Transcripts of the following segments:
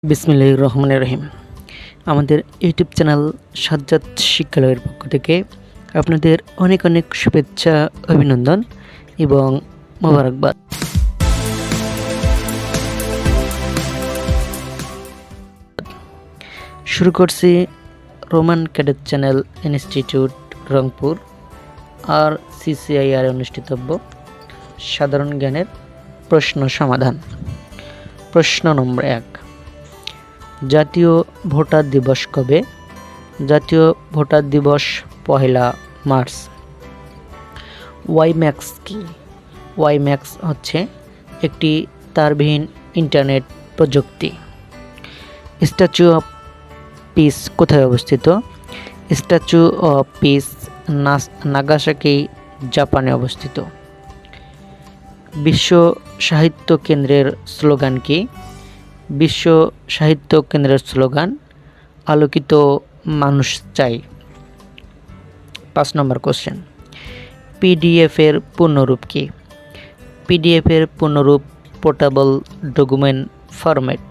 বিসমিল্লাহির রহমানির রহিম। আমাদের ইউটিউব চ্যানেল সাজ্জাদ শিক্ষালয়ের পক্ষ থেকে আপনাদের অনেক অনেক শুভেচ্ছা, অভিনন্দন এবং মোবারকবাদ। শুরু করছি Roman cadet channel institute Rangpur আর সিসিআইআর অনুষ্ঠিতব্য সাধারণ জ্ঞানের প্রশ্ন সমাধান। প্রশ্ন নম্বর 1, জাতীয় ভোটার দিবস কবে? জাতীয় ভোটার দিবস 1 মার্চ। ওয়াইম্যাক্স কি? ওয়াইম্যাক্স হচ্ছে একটি তারবিহীন ইন্টারনেট প্রযুক্তি। স্ট্যাচু অফ পিস কোথায় অবস্থিত? স্ট্যাচু অফ পিস নাগাসাকি, জাপানে অবস্থিত। বিশ্ব সাহিত্য কেন্দ্রের স্লোগান কি? বিশ্ব সাহিত্য কেন্দ্রের স্লোগান আলোকিত মানুষ চাই। 5 নম্বর কোশ্চেন, পিডিএফ এর পূর্ণরূপ কি? পিডিএফ এর পূর্ণরূপ পোর্টেবল ডকুমেন্ট ফরম্যাট।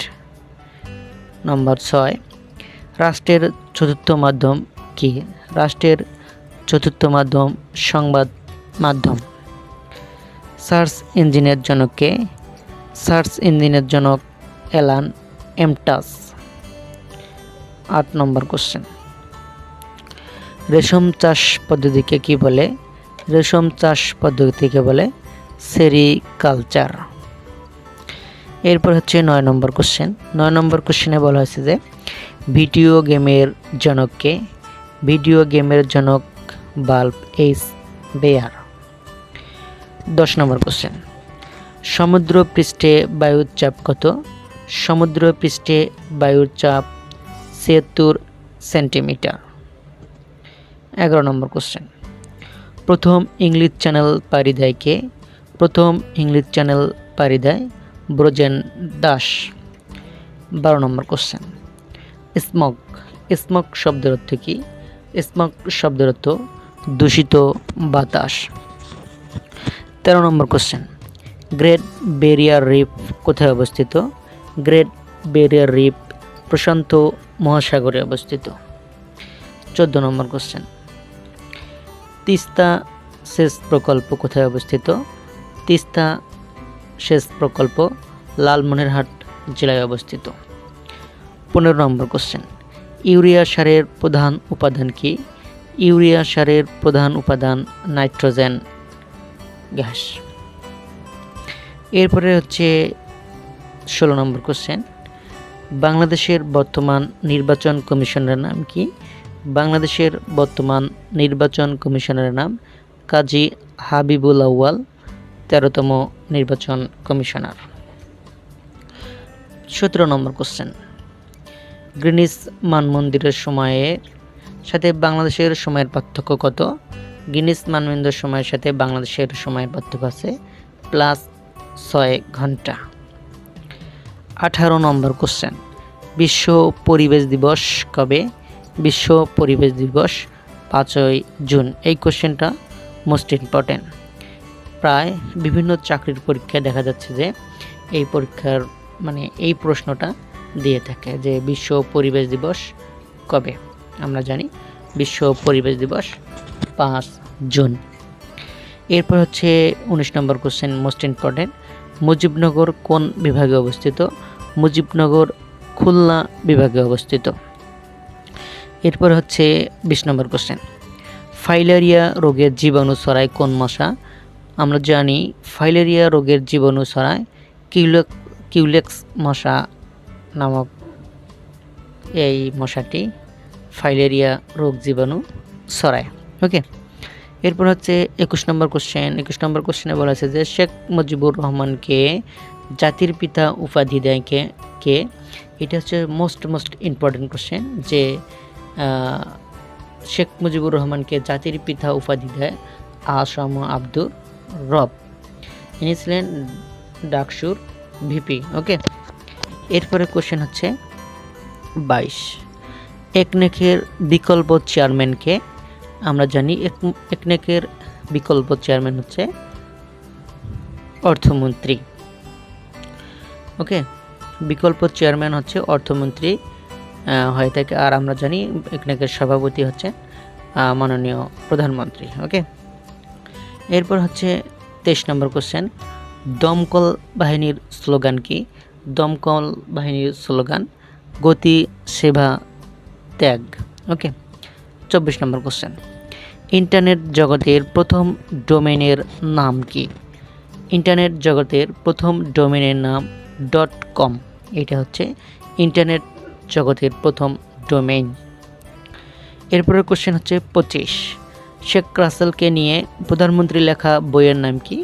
নম্বর 6, রাষ্ট্রের চতুর্থ মাধ্যম কি? রাষ্ট্রের চতুর্থ মাধ্যম সংবাদ মাধ্যম। সার্চ ইঞ্জিনের জনক কে? সার্চ ইঞ্জিনের জনক অ্যালান এমটাস। 8 নম্বর কোশ্চেন, রেশম চাষ পদ্ধতিকে কি বলে? রেশম চাষ পদ্ধতিকে বলে সেরিকালচার। এরপর হচ্ছে 9 নম্বর কোশ্চেন। 9 নম্বর কোশ্চেনে বলা হয়েছে যে ভিডিও গেমের জনক কে? ভিডিও গেমের জনক বাল্ব এইচ বেয়ার। 10 নম্বর কোশ্চেন, সমুদ্র পৃষ্ঠে বায়ুর চাপ কত? সমুদ্র পৃষ্ঠে বায়ুর চাপ 76 সেন্টিমিটার। 11 নম্বর কোশ্চেন, প্রথম ইংলিশ চ্যানেল পাড়ি দেয় কে? প্রথম ইংলিশ চ্যানেল পাড়ি দেয় ব্রোজেন দাস। 12 নম্বর কোশ্চেন, স্মগ। স্মগ শব্দের অর্থ কি? স্মগ শব্দের অর্থ দূষিত বাতাস। 13 নম্বর কোশ্চেন, গ্রেট ব্যারিয়ার রিফ কোথায় অবস্থিত? গ্রেট ব্যারিয়ার রিফ প্রশান্ত মহাসাগরে অবস্থিত। 14 নম্বর কোশ্চেন, তিস্তা সেচ প্রকল্প কোথায় অবস্থিত? তিস্তা সেচ প্রকল্প লালমনিরহাট জেলায় অবস্থিত। 15 নম্বর কোশ্চেন, ইউরিয়া সারের প্রধান উপাদান কি? ইউরিয়া সারের প্রধান উপাদান নাইট্রোজেন গ্যাস। এরপরে হচ্ছে 16 নম্বর কোশ্চেন, বাংলাদেশের বর্তমান নির্বাচন কমিশনের নাম কি? বাংলাদেশের বর্তমান নির্বাচন কমিশনের নাম কাজী হাবিবুল আউয়াল, 13তম নির্বাচন কমিশনার। 17 নম্বর কোশ্চেন, গ্রিনিচ মানমন্দিরের সময়ের সাথে বাংলাদেশের সময়ের পার্থক্য কত? গ্রিনিচ মানমন্দিরের সময়ের সাথে বাংলাদেশের সময়ের পার্থক্য আছে +6 ঘন্টা। 18 নম্বর কোশ্চেন, বিশ্ব পরিবেশ দিবস কবে? বিশ্ব পরিবেশ দিবস 5ই জুন। এই কোশ্চেনটা মোস্ট ইম্পর্টেন্ট। প্রায় বিভিন্ন চাকরির পরীক্ষায় দেখা যাচ্ছে যে এই পরীক্ষার এই প্রশ্নটা দিয়ে থাকে যে বিশ্ব পরিবেশ দিবস কবে। আমরা জানি বিশ্ব পরিবেশ দিবস 5 জুন। এরপর হচ্ছে 19 নম্বর কোশ্চেন, মোস্ট ইম্পর্টেন্ট, মুজিবনগর কোন বিভাগে অবস্থিত? মুজিবনগর খুলনা বিভাগে অবস্থিত। এরপর হচ্ছে 20 নম্বর কোশ্চেন, ফাইলেরিয়া রোগের জীবাণু ছড়ায় কোন মশা? আমরা জানি ফাইলেরিয়া রোগের জীবাণু ছড়ায় কিউলেক্স মশা নামক এই মশাটি ফাইলেরিয়া রোগ জীবাণু ছড়ায়। ওকে। এরপর হচ্ছে 21 নম্বর কোশ্চেন। 21 নম্বর কোশ্চেনে বলা আছে যে শেখ মুজিবুর রহমানকে জাতির পিতা উপাধি দেয় কে? এটা হচ্ছে মোস্ট ইম্পর্টেন্ট কোশ্চেন যে শেখ মুজিবুর রহমানকে জাতির পিতা উপাধি দেয় আসম আব্দুর রব। ইনি ছিলেন ডাকসুর ভিপি। ওকে। এরপরে কোশ্চেন হচ্ছে 22, একনেকের বিকল্প চেয়ারম্যানকে? আমরা জানি একনেকের বিকল্প চেয়ারম্যান হচ্ছে অর্থমন্ত্রী। ওকে। বিকল্প চেয়ারম্যান হচ্ছে অর্থমন্ত্রী হয়ে থাকে, আর আমরা জানি এখানকার সভাপতি হচ্ছে মাননীয় প্রধানমন্ত্রী। ওকে, এরপর হচ্ছে 23 নম্বর কোশ্চেন, দমকল বাহিনীর স্লোগান কি? দমকল বাহিনীর স্লোগান গতি, সেবা, ত্যাগ। ওকে, 24 নম্বর কোশ্চেন, ইন্টারনেট জগতের প্রথম ডোমেনের নাম কি? ইন্টারনেট জগতের প্রথম ডোমেনের নাম .com। এটা হচ্ছে ইন্টারনেট জগতের প্রথম ডোমেইন। এরপরের কোশ্চেন হচ্ছে 25, শেখ রাসেলকে নিয়ে প্রধানমন্ত্রী লেখা বইয়ের নাম কি?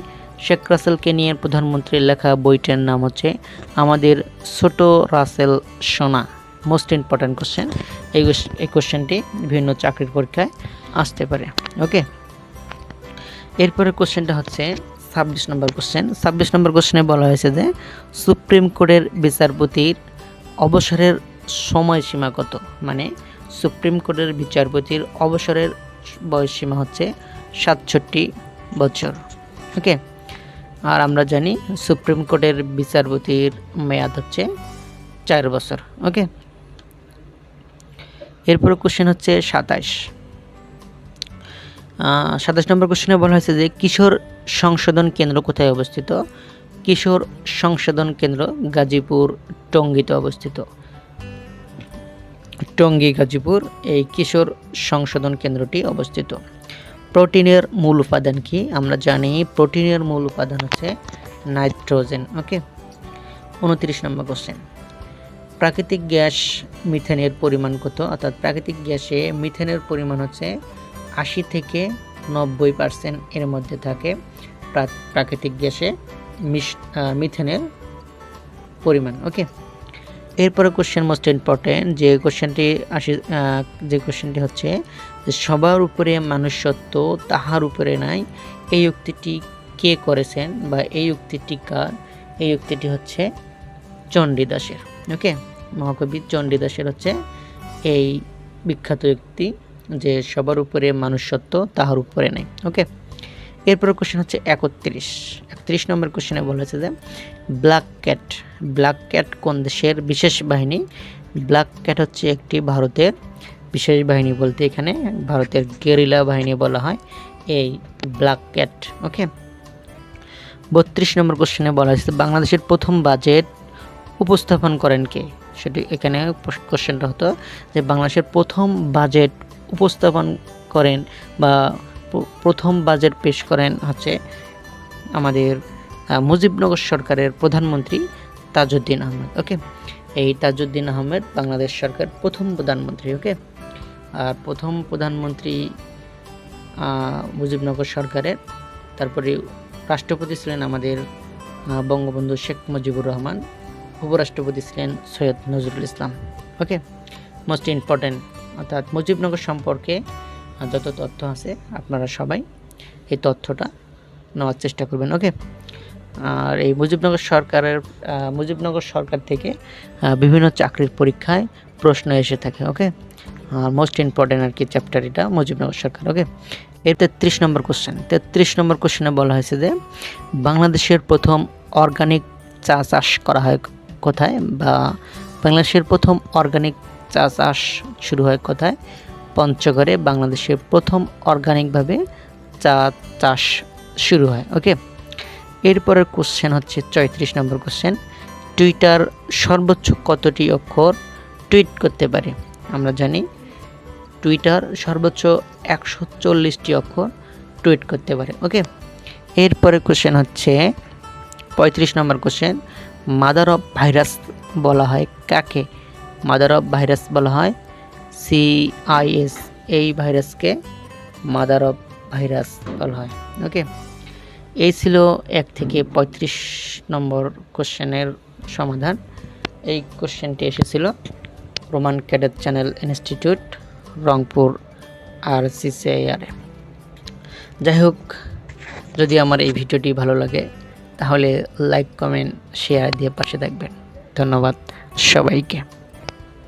শেখ রাসেলকে নিয়ে প্রধানমন্ত্রীর লেখা বইটার নাম হচ্ছে আমাদের ছোট রাসেল সোনা। মোস্ট ইম্পর্ট্যান্ট কোশ্চেন, এই কোশ্চেনটি বিভিন্ন চাকরির পরীক্ষায় আসতে পারে। ওকে, এরপরে কোশ্চেনটা হচ্ছে 26 নম্বর কোশ্চেন। 26 নম্বর কোশ্চেনে বলা হয়েছে যে সুপ্রিম কোর্টের বিচারপতির অবসরের সময়সীমা কত? মানে সুপ্রিম কোর্টের বিচারপতির অবসরের বয়সসীমা হচ্ছে 67 বছর। ওকে, আর আমরা জানি সুপ্রিম কোর্টের বিচারপতির মেয়াদ হচ্ছে 4 বছর। ওকে, এরপর কোশ্চেন হচ্ছে 27 নম্বর কোশ্চেনে বলা হয়েছে যে কিশোর সংশোধন কেন্দ্র কোথায় অবস্থিত? কিশোর সংশোধন কেন্দ্র গাজীপুর টঙ্গীতে অবস্থিত। টঙ্গী গাজীপুর এই কিশোর সংশোধন কেন্দ্রটি অবস্থিত। প্রোটিনের মূল উপাদান কি? আমরা জানি প্রোটিনের মূল উপাদান হচ্ছে নাইট্রোজেন। ওকে, 29 নম্বর কোশ্চেন, প্রাকৃতিক গ্যাস মিথেনের পরিমাণ কত? অর্থাৎ প্রাকৃতিক গ্যাসে মিথেনের পরিমাণ হচ্ছে 80 থেকে 90% এর মধ্যে থাকে প্রাকৃতিক গ্যাসে মিথেনের পরিমাণ। ওকে, এরপরে কোশ্চেন মোস্ট ইম্পর্টেন্ট যে কোশ্চেনটি হচ্ছে যে সবার উপরে মানুষত্ব তাহার উপরে নাই, এই উক্তিটি কে করেছেন বা এই উক্তিটি কার? এই উক্তিটি হচ্ছে চণ্ডীদাসের। ওকে, মহাকবি চণ্ডীদাসের হচ্ছে এই বিখ্যাত উক্তি যে সবার উপরে মানুষত্ব তাহার উপরে নাই। ওকে, এরপর কোশ্চেন হচ্ছে 31 নম্বর কোশ্চেনে বলা হয়েছে যে ব্ল্যাক ক্যাট কোন দেশের বিশেষ বাহিনী? ব্ল্যাক ক্যাট হচ্ছে একটি ভারতের বিশেষ বাহিনী, বলতে এখানে ভারতের গেরিলা বাহিনী বলা হয় এই ব্ল্যাক ক্যাট। ওকে, 32 নম্বর কোশ্চেনে বলা হয়েছে বাংলাদেশের প্রথম বাজেট উপস্থাপন করেন কে? সেটি এখানে কোশ্চেনটা হতো যে বাংলাদেশের প্রথম বাজেট উপস্থাপন করেন বা প্রথম বাজেট পেশ করেন হচ্ছে আমাদের মুজিবনগর সরকারের প্রধানমন্ত্রী তাজউদ্দিন আহমেদ। ওকে, এই তাজউদ্দিন আহমেদ বাংলাদেশ সরকার প্রথম প্রধানমন্ত্রী। ওকে, আর প্রথম প্রধানমন্ত্রী মুজিবনগর সরকারের, তারপরে রাষ্ট্রপতি ছিলেন আমাদের বঙ্গবন্ধু শেখ মুজিবুর রহমান, উপরাষ্ট্রপতি ছিলেন সৈয়দ নজরুল ইসলাম। ওকে, মোস্ট ইম্পর্টেন্ট, অর্থাৎ মুজিবনগর সম্পর্কে যত তথ্য আছে আপনারা সবাই এই তথ্যটা নেওয়ার চেষ্টা করবেন। ওকে, আর এই মুজিবনগর সরকার থেকে বিভিন্ন চাকরির পরীক্ষায় প্রশ্ন এসে থাকে। ওকে, আর মোস্ট ইম্পর্টেন্ট আর কি চ্যাপ্টার এটা মুজিবনগর সরকার। ওকে, এর 33 নম্বর কোশ্চেনে বলা হয়েছে যে বাংলাদেশের প্রথম অর্গানিক চা চাষ করা হয় কোথায়? বা বাংলাদেশের প্রথম অর্গানিক চা চাষ শুরু হয় কোথায়? পঞ্চগড়ে বাংলাদেশের প্রথম অর্গানিকভাবে চা চাষ শুরু হয়। ওকে, এরপরের কোশ্চেন হচ্ছে 34 নম্বর কোশ্চেন, টুইটার সর্বোচ্চ কতটি অক্ষর টুইট করতে পারে? আমরা জানি টুইটার সর্বোচ্চ 140টি অক্ষর টুইট করতে পারে। ওকে, এরপরে কোশ্চেন হচ্ছে 35 নম্বর কোশ্চেন, মাদার অফ ভাইরাস বলা হয় কাকে? মাদার অফ ভাইরাস বলা হয় CIS, এই ভাইরাসকে মাদার অফ ভাইরাস বলা হয়। ওকে, এই ছিল 1 থেকে 35 নম্বর কোশ্চেনের সমাধান। এই কোশ্চেনটি এসেছিল Roman cadet channel institute, Rangpur RCCIR। যাই হোক, যদি আমার এই ভিডিওটি ভালো লাগে তাহলে লাইক, কমেন্ট, শেয়ার দিয়ে পাশে থাকবেন। ধন্যবাদ সবাইকে।